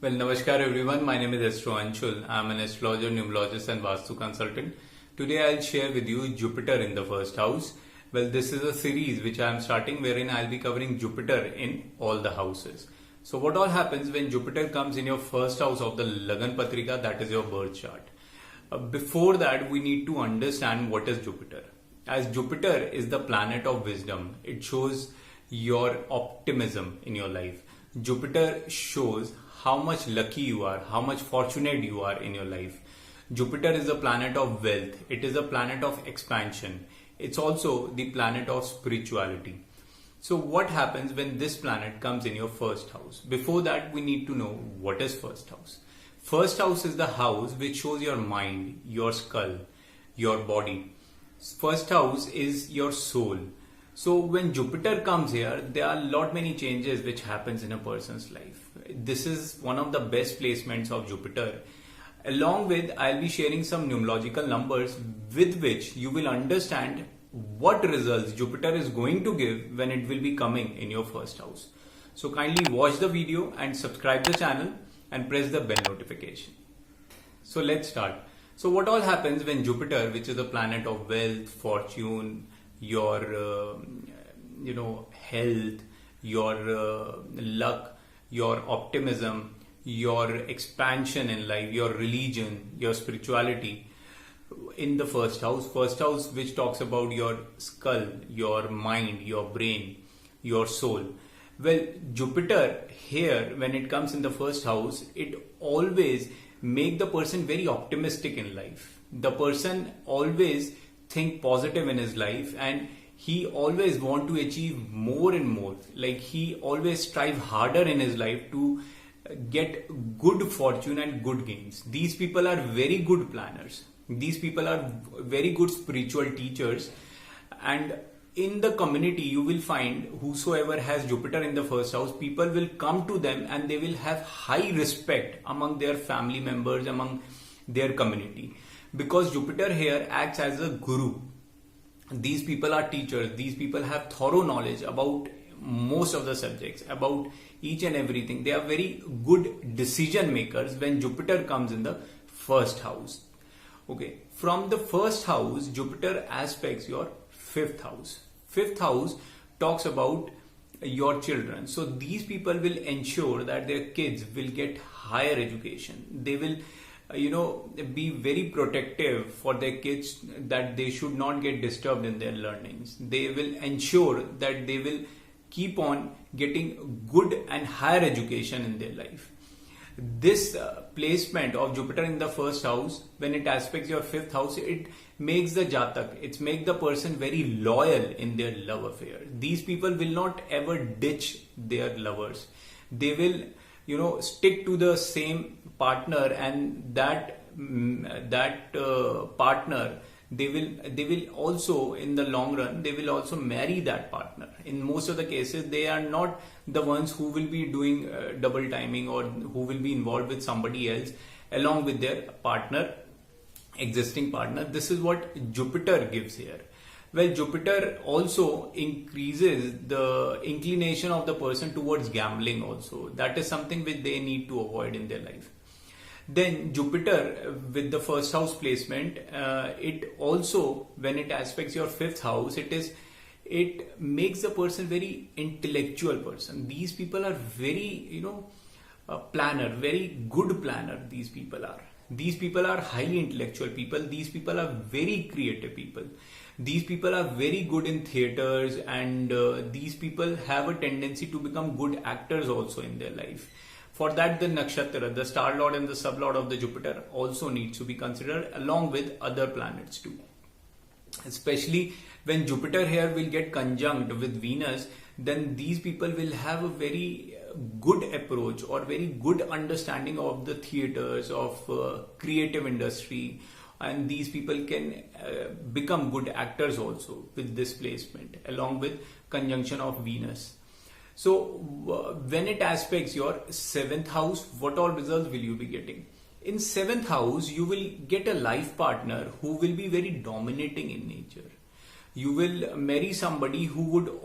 Well, Namaskar everyone. My name is Astro. I'm an astrologer, numerologist, and Vastu consultant. Today I'll share with you Jupiter in the first house. Well, this is a series which I'm starting wherein I'll be covering Jupiter in all the houses. So, what all happens when Jupiter comes in your first house of the Lagan Patrika, that is your birth chart. Before that, we need to understand what is Jupiter. As Jupiter is the planet of wisdom, it shows your optimism in your life. Jupiter shows how much lucky you are, how much fortunate you are in your life. Jupiter is a planet of wealth. It is a planet of expansion. It's also the planet of spirituality. So what happens when this planet comes in your first house? Before that, we need to know what is first house. First house is the house which shows your mind, your skull, your body. First house is your soul. So when Jupiter comes here, there are many changes which happens in a person's life. This is one of the best placements of Jupiter. Along with, I'll be sharing some numerological numbers with which you will understand what results Jupiter is going to give when it will be coming in your first house. So kindly watch the video and subscribe the channel and press the bell notification. So let's start. So what all happens when Jupiter, which is a planet of wealth, fortune, your health, your luck, your optimism, your expansion in life, your religion, your spirituality in the first house which talks about your skull, your mind, your brain, your soul. Well, Jupiter here, when it comes in the first house, it always make the person very optimistic in life. The person always think positive in his life, and he always want to achieve more and more. Like he always strive harder in his life to get good fortune and good gains. These people are very good planners. These people are very good spiritual teachers, and in the community you will find whosoever has Jupiter in the first house, people will come to them and they will have high respect among their family members, among their community, because Jupiter here acts as a guru. These people are teachers. These people have thorough knowledge about most of the subjects, about each and everything. They are very good decision makers when Jupiter comes in the first house. Okay, from the first house, Jupiter aspects your fifth house. Fifth house talks about your children. So these people will ensure that their kids will get higher education. They will be very protective for their kids, that they should not get disturbed in their learnings. They will ensure that they will keep on getting good and higher education in their life. This placement of Jupiter in the first house, when it aspects your fifth house, it makes the Jatak, it makes the person very loyal in their love affair. These people will not ever ditch their lovers. They will stick to the same partner, and that partner, they will also, in the long run, they will also marry that partner. In most of the cases, they are not the ones who will be doing double timing, or who will be involved with somebody else along with their partner, existing partner. This is what Jupiter gives here. Well, Jupiter also increases the inclination of the person towards gambling also. That is something which they need to avoid in their life. Then Jupiter with the first house placement, it also, when it aspects your fifth house, it makes the person very intellectual person. These people are very, planner, very good planner. These people are highly intellectual people. These people are very creative people. These people are very good in theaters, and these people have a tendency to become good actors also in their life. For that, the Nakshatra, the star lord and the sub lord of the Jupiter, also needs to be considered along with other planets too. Especially when Jupiter here will get conjunct with Venus, then these people will have a very good approach or very good understanding of the theaters, of creative industry, and these people can become good actors also with this placement, along with conjunction of Venus. So when it aspects your seventh house, what all results will you be getting? In seventh house, you will get a life partner who will be very dominating in nature. You will marry somebody who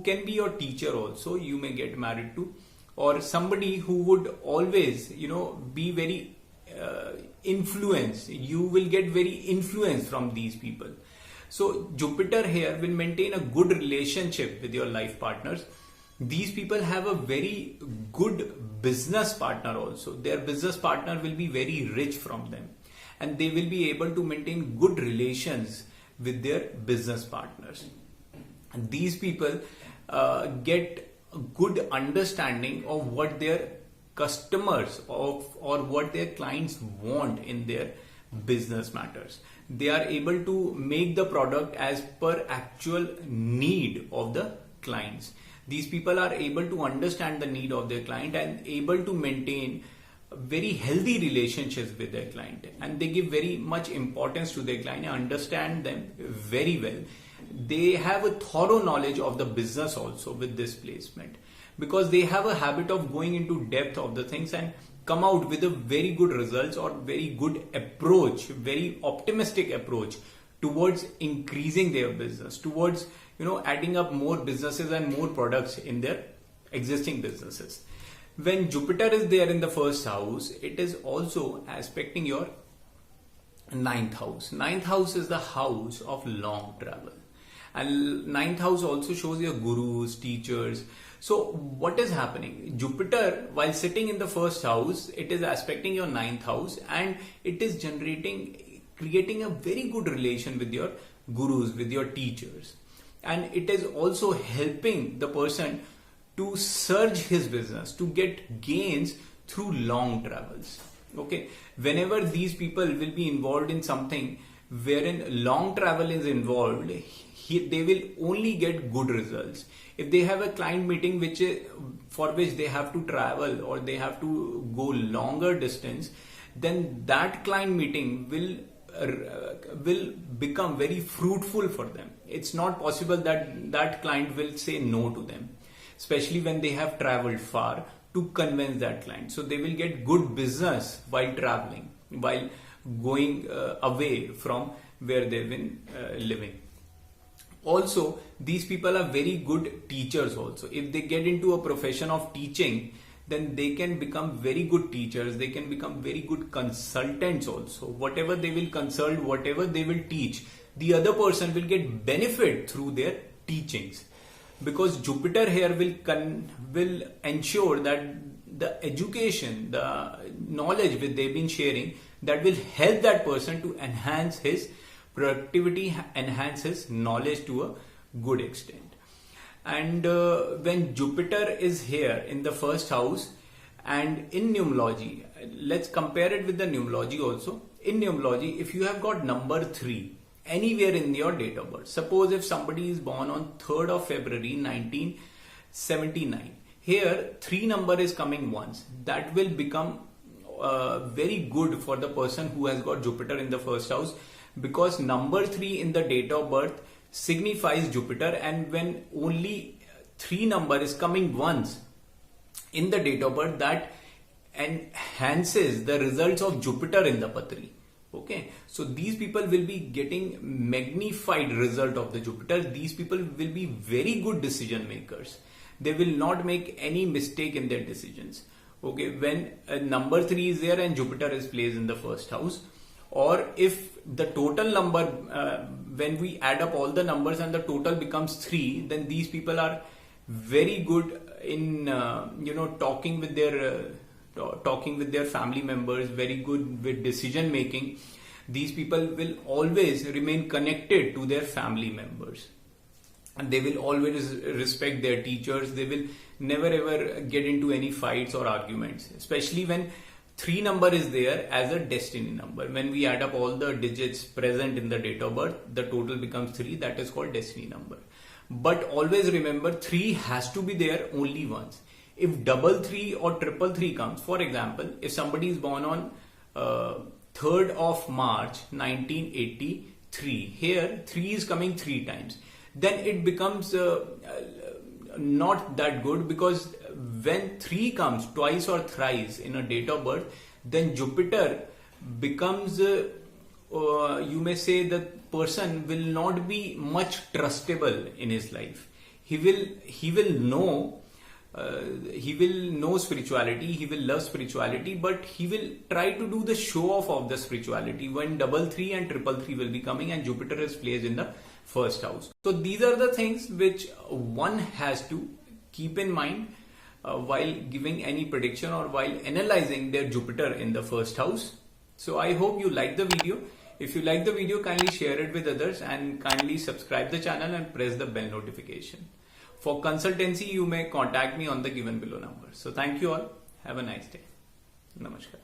can be your teacher also, you may get married to, or somebody who would always, be very influenced. You will get very influenced from these people. So Jupiter here will maintain a good relationship with your life partners. These people have a very good business partner also. Their business partner will be very rich from them, and they will be able to maintain good relations with their business partners. And these people get a good understanding of what their customers or what their clients want in their business matters. They are able to make the product as per actual need of the clients. These people are able to understand the need of their client and able to maintain very healthy relationships with their client, and they give very much importance to their client and understand them very well. They have a thorough knowledge of the business also with this placement, because they have a habit of going into depth of the things and come out with a very good results or very good approach, very optimistic approach towards increasing their business, towards adding up more businesses and more products in their existing businesses. When Jupiter is there in the first house, it is also aspecting your ninth house. Ninth house is the house of long travel, and ninth house also shows your gurus, teachers. So what is happening? Jupiter, while sitting in the first house, it is aspecting your ninth house, and it is creating a very good relation with your gurus, with your teachers. And it is also helping the person to surge his business, to get gains through long travels. Okay, whenever these people will be involved in something wherein long travel is involved, they will only get good results. If they have a client meeting for which they have to travel or they have to go longer distance, then that client meeting will become very fruitful for them. It's not possible that that client will say no to them, especially when they have traveled far to convince that client. So they will get good business while traveling, while going away from where they've been living. Also, these people are very good teachers also. If they get into a profession of teaching, then they can become very good teachers. They can become very good consultants also. Whatever they will consult, whatever they will teach, the other person will get benefit through their teachings. Because Jupiter here will ensure that the education, the knowledge which they've been sharing, that will help that person to enhance his productivity, enhance his knowledge to a good extent. And when Jupiter is here in the first house, and in numerology, let's compare it with the numerology also. In numerology, if you have got number 3 anywhere in your date of birth, suppose if somebody is born on 3rd of February 1979, here 3 number is coming once, that will become very good for the person who has got Jupiter in the first house, because number 3 in the date of birth signifies Jupiter, and when only 3 number is coming once in the date of birth, that enhances the results of Jupiter in the Patri. Okay, so these people will be getting magnified result of the Jupiter. These people will be very good decision makers. They will not make any mistake in their decisions. Okay, when number 3 is there and Jupiter is placed in the first house, or if the total number, when we add up all the numbers and the total becomes 3, then these people are very good in talking with their family members, very good with decision making. These people will always remain connected to their family members, and they will always respect their teachers. They will never ever get into any fights or arguments, especially when 3 number is there as a destiny number. When we add up all the digits present in the date of birth, the total becomes 3. That is called destiny number. But always remember, 3 has to be there only once. If double 3 or triple 3 comes, for example, if somebody is born on 3rd of March 1983, here 3 is coming 3 times, then it becomes not that good, because when 3 comes twice or thrice in a date of birth, then Jupiter becomes, you may say, that person will not be much trustable in his life. He will know he will know spirituality, he will love spirituality, but he will try to do the show off of the spirituality when 33 and 333 will be coming and Jupiter is placed in the first house. So these are the things which one has to keep in mind while giving any prediction or while analyzing their Jupiter in the first house. So I hope you like the video. If you like the video, kindly share it with others and kindly subscribe the channel and press the bell notification. For consultancy, you may contact me on the given below number. So thank you all. Have a nice day. Namaskar.